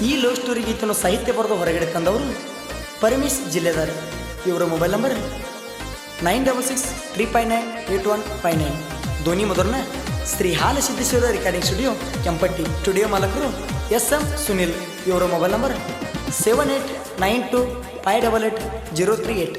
ಈ love story ಗೀತನ್ನು ಸಾಹಿತ್ಯ ಬರೆದು ಹೊರಗಡೆ ತಂದವರು ಪರಮೇಶ್ ಜಿಲ್ಲೆದಾರ್. ಇವರ ಮೊಬೈಲ್ ನಂಬರ್ 9663598159. ಧ್ವನಿ ಮುದ್ರಣ Shri Halasiddheshwara recording studio Kempatti. Studio ಮಾಲಕರು SM ಸುನಿಲ್. ಇವರ ಮೊಬೈಲ್ ನಂಬರ್ 7892588038.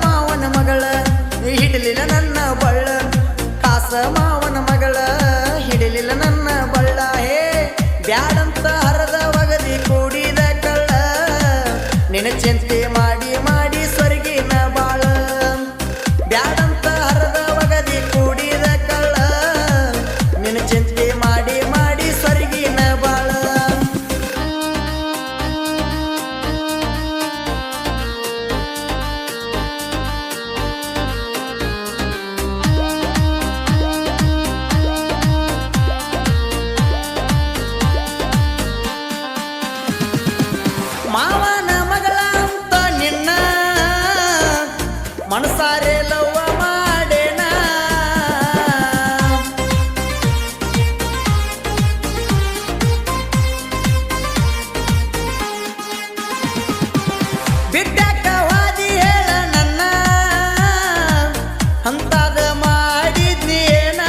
ಮಾವನ ಮಗಳ ಹಿಡಲಿಲ್ಲ ನನ್ನ ಬಳ್ಳ, ಕಾಸ ಮಾವನ ಮಗಳ ಹಿಡಲಿಲ್ಲ ನನ್ನ ಬಳ್ಳ. ಹೇ ಬ್ಯಾಡಂತ ಹರದ ಒಗದಿ ಕೂಡಿದ ಕಳ್ಳ, ನಿನ್ನ ಚಿಂತೆ ಮಾಡಿ ಮಾಡಿ ಸ್ವರ್ಗಿನ ಬಾಳ. ಬ್ಯಾಡಂತ ಹರದ ಒಗದಿ ಕೂಡಿದ ಕಳ್ಳ, ನಿನ್ನ ಚಿಂತೆ ಮಾಡಿ ಮಾಡಿ ಸ್ವರ್ಗಿನ ಬಾಳ. ಮಾವನ ಮಗಳ ಅಂತ ನಿನ್ನ ಮನಸಾರೆ ಲವ್ವ ಮಾಡೇನ. ಬಿಟ್ಟಾಕ ವಾದಿ ಹೇಳ ನನ್ನ ಅಂತಾದ ಮಾಡಿದ್ನೇನ.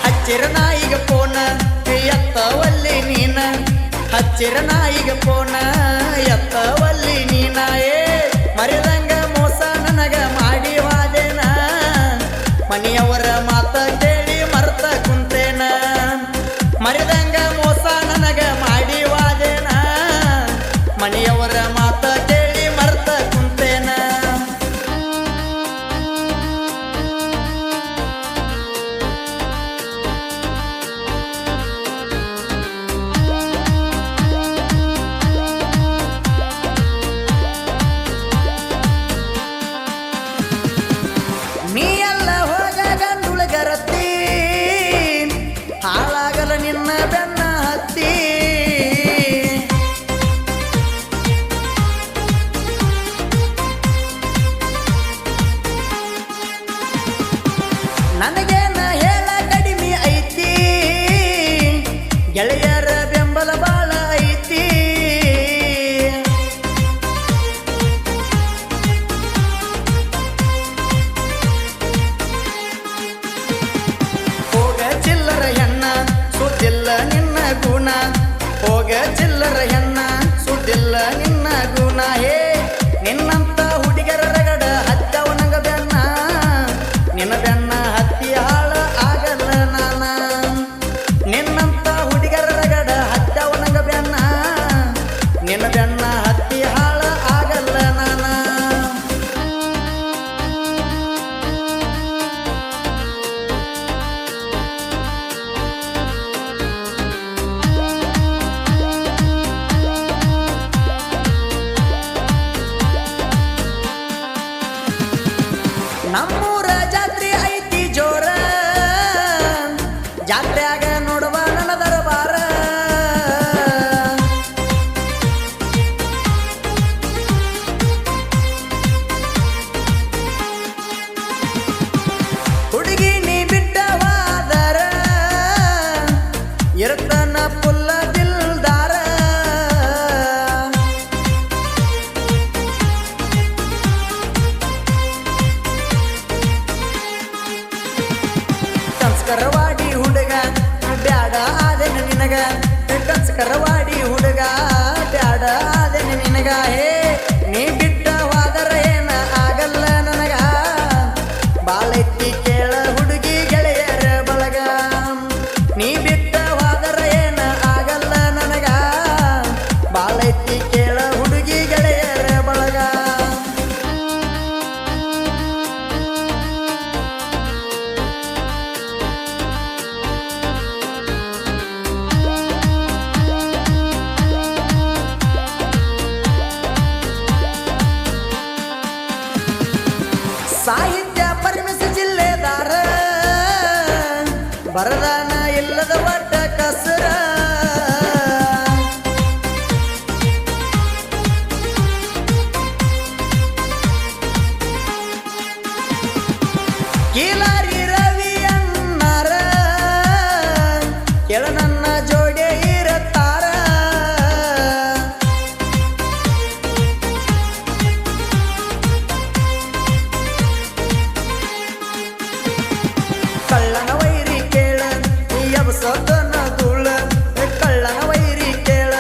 ಹಚ್ಚಿರ ನಾಯಿಗ ಪೋನ ಎತ್ತವಲ್ಲಿ ನೀನ, ಹಚ್ಚಿರ ನಾಯಿಗ ಪೋನ ಎತ್ತವಲ್ಲಿ ನೀನ. ಏ ಮರಿದಂಗ ಮೋಸ ನನಗ ಮಾಡಿ ವಾದೇನ, ಮನೆಯವರ ಮಾತ ಕೇಳಿ ಮರ್ತ ಕುಂತೇನ. ಮರಿದಂಗ ಮೋಸ ನನಗ ಮಾಡಿ ವಾದೇನ, ಮನೆಯವರ ಮಾತ ಕೇಳಿ ಮರ್ತ ಕುಂತೇನ. ನೀ ಎಲ್ಲ ಹೋಗ ಗಂಡುಳಗರತಿ, ಹಾಳಾಗಲ ನಿನ್ನ ಬೆನ್ನ ಹತ್ತಿ. ನನಗೇನ ಹೇಳ ಕಡಿಮೆ ಐತಿ, ಗೆಳೆಯರ ಬೆಂಬಲ ಬಾಳ ಐತಿ. ಹೋಗ ಚಿಲ್ಲರ ಹೆಣ್ಣ ಸುದ್ದಿಲ್ಲ ನಿನ್ನ ಗುಣ, ಹೋಗ ಚಿಲ್ಲರ ಹೆಣ್ಣ ಸುದ್ದಿಲ್ಲ ನಿನ್ನ ಗುಣ. ಹೇ ನಿನ್ನಂತ ಹುಡುಗರ ರಗಡ ಹತ್ತವನಗ ಬೆನ್ನ, ನಿನ್ನ ಬೆನ್ನ ಹತ್ತಿ ಹಾಳ ಆಗಲ್ಲ ನಾನ. ನಿನ್ನಂತ ಹುಡುಗರ ರಗಡ ಹತ್ತವನಗ ಬೆನ್ನ, ನಿನ್ನ ಬೆನ್ನ ಹತ್ತಿ ಹಾಳ ಆಗಲ್ಲ ನಾನ. ಸಾಹಿತ್ಯ ಪರಿಮಿಸ ಜಿಲ್ಲೆದಾರ ಬರದಾನ ಇಲ್ಲದ ಒಟ್ಟ ಕಸರ ಕೀಲಾರಿ ರವಿ ಅನ್ನಾರ ಕೆಳ ನನ್ನ ಜೋಡೆ ಇರತ್ತಾರ ಕಳ್ಳನ ವೈರಿ ಕೇಳ ಎಬ್ಸತನ ಧೂಳ ಕಳ್ಳನ ವೈರಿ ಕೇಳ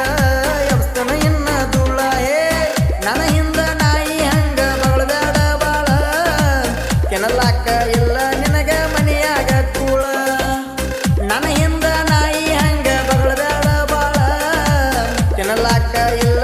ಎಬ್ಸ್ತನ ಇನ್ನ ಧೂಳ ಹೇ ನನ್ನ ಹಿಂದ ನಾಯಿ ಹಂಗ ಬಗಳಬೇಡ ಬಾಳ ಕೆನಲಾಕ ಇಲ್ಲ ನಿನಗ ಮನೆಯಾಗ ಕೂಳ ನನ್ನ ಹಿಂದ ನಾಯಿ ಹಂಗ ಬಗಳಬೇಡ ಬಾಳ ಕೆನಲಾಕ ಇಲ್ಲ